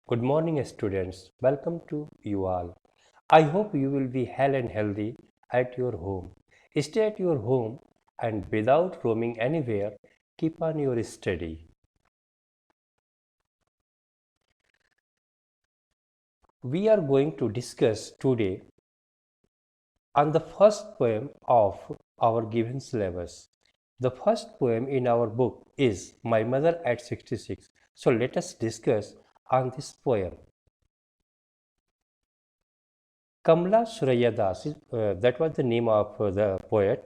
Good morning, students. Welcome to you all. I hope you will be well and healthy at your home. Stay at your home and without roaming anywhere, keep on your study. We are going to discuss today on the first poem of our given syllabus. The first poem in our book is My Mother at 66. So let us discuss on this poem. Kamla Suraya Das, that was the name of the poet,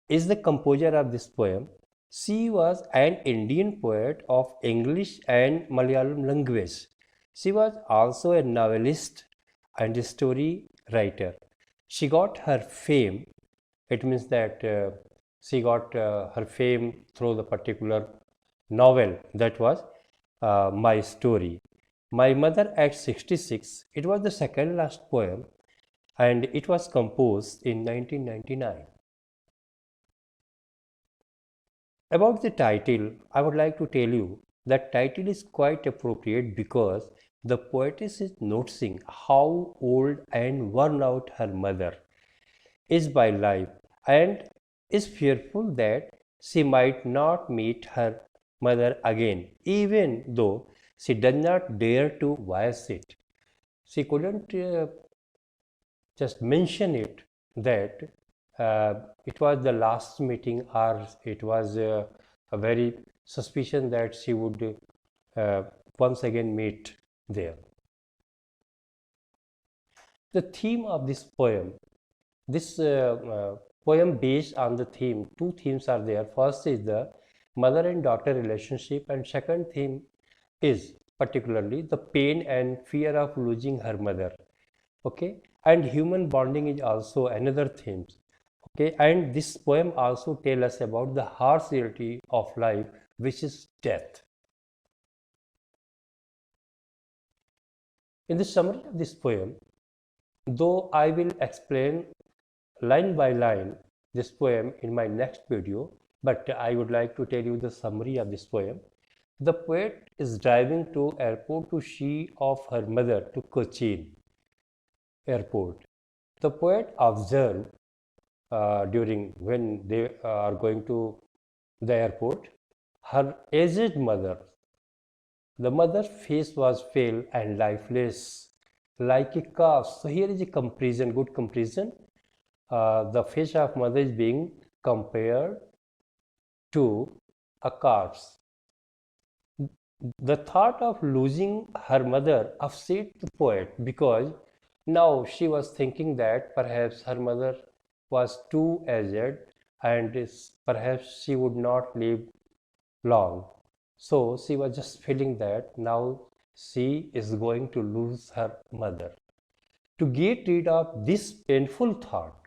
is the composer of this poem. She was an Indian poet of English and Malayalam language. She was also a novelist and a story writer. She got her fame. It means that she got her fame through the particular novel that was My Story. My Mother at 66, it was the second last poem and it was composed in 1999. About the title, I would like to tell you that title is quite appropriate because the poetess is noticing how old and worn out her mother is by life and is fearful that she might not meet her mother again, even though she does not dare to voice it. She couldn't just mention it that it was the last meeting or it was a very suspicion that she would uh, once again meet there. The theme of this poem based on the theme, two themes are there. First is the mother and daughter relationship, and second theme is particularly the pain and fear of losing her mother. Okay, and human bonding is also another theme. Okay, and this poem also tells us about the harsh reality of life, which is death. In the summary of this poem, though I will explain line by line this poem in my next video, but I would like to tell you the summary of this poem. The poet is driving to airport to see of her mother to Cochin airport. The poet observed during when they are going to the airport, her aged mother. The mother's face was pale and lifeless, like a calf. So here is a comparison, good comparison. The face of mother is being compared to a calf's. The thought of losing her mother upset the poet because now she was thinking that perhaps her mother was too aged and perhaps she would not live long. So she was just feeling that now she is going to lose her mother. To get rid of this painful thought,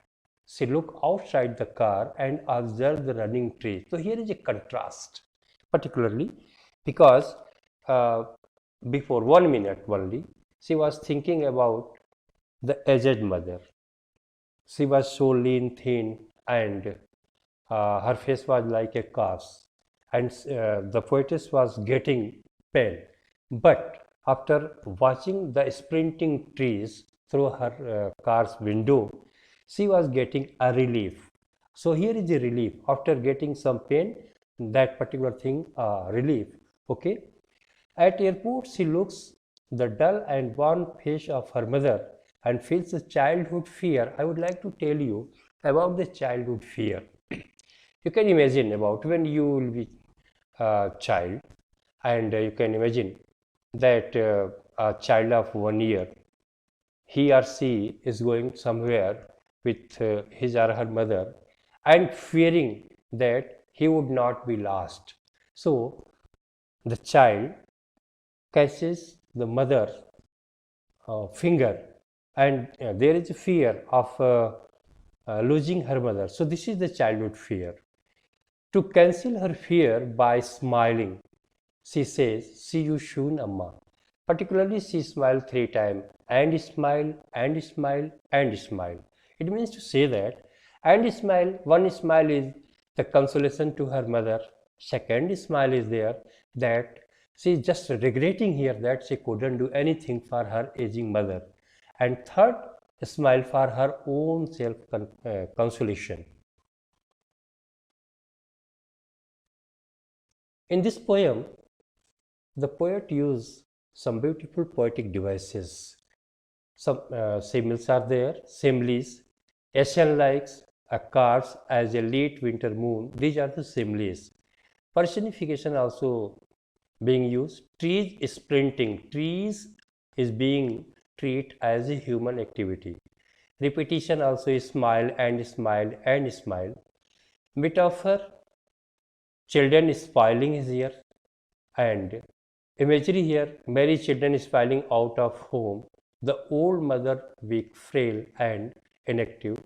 she looked outside the car and observed the running trees. So here is a contrast, particularly because uh, before 1 minute only, she was thinking about the aged mother. She was so lean, thin, and her face was like a calf's, and the poetess was getting pale. But after watching the sprinting trees through her car's window, she was getting a relief. So here is a relief after getting some pain, that particular thing, relief. Okay. At airport, she looks the dull and worn face of her mother and feels a childhood fear. I would like to tell you about the childhood fear. You can imagine about when you will be a child, and you can imagine that a child of 1 year, he or she is going somewhere with his or her mother and fearing that he would not be lost. So the child catches the mother's finger, and there is a fear of losing her mother. So this is the childhood fear. To cancel her fear by smiling, she says, "See you soon, Amma." Particularly, she smiled 3 times and smile and smile and smile. It means to say that and smile. One smile is the consolation to her mother. Second smile is there that She is just regretting here that she couldn't do anything for her aging mother. And third, smile for her own self consolation. In this poem, the poet used some beautiful poetic devices. Some similes are there, similes, Asian likes, a cars as a late winter moon. These are the similes. Personification also being used. Trees sprinting. Trees is being treated as a human activity. Repetition also is smile and smile and smile. Metaphor, children smiling is here, and imagery here, merry children smiling out of home, the old mother weak, frail and inactive,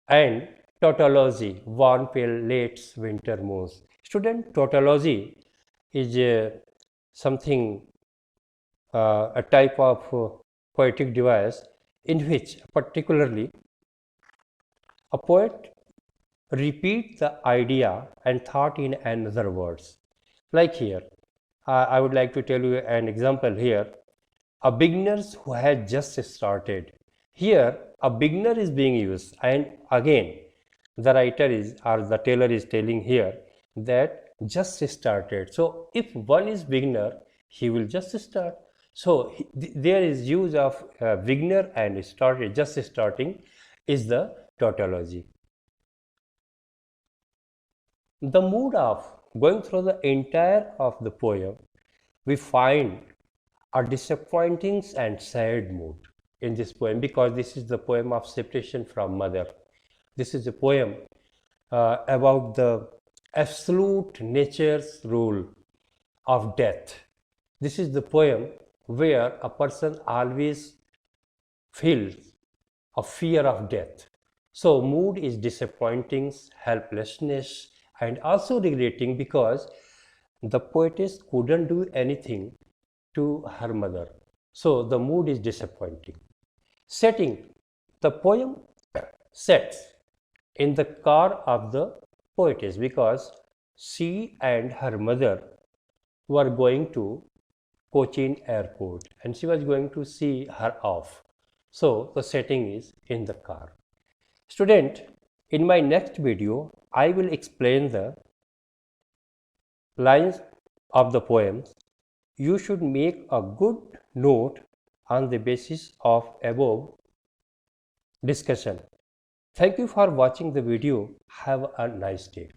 and tautology, warm pale late winter moons. Student, tautology is something, a type of poetic device in which particularly a poet repeat the idea and thought in another words. Like here, I would like to tell you an example here. A beginner who has just started. Here, a beginner is being used, and again, the writer is or the teller is telling here that just started. So, if one is beginner, he will just start. So, there is use of beginner and started, just starting is the tautology. The mood of going through the entire of the poem, we find a disappointing and sad mood in this poem, because this is the poem of separation from mother. This is a poem about the absolute nature's rule of death. This is the poem where a person always feels a fear of death. So mood is disappointing, helplessness, and also regretting, because the poetess couldn't do anything to her mother. So the mood is disappointing. Setting, the poem sets in the car of the poetess, because she and her mother were going to Cochin airport and she was going to see her off. So the setting is in the car. Student, in my next video, I will explain the lines of the poems. You should make a good note on the basis of above discussion. Thank you for watching the video. Have a nice day.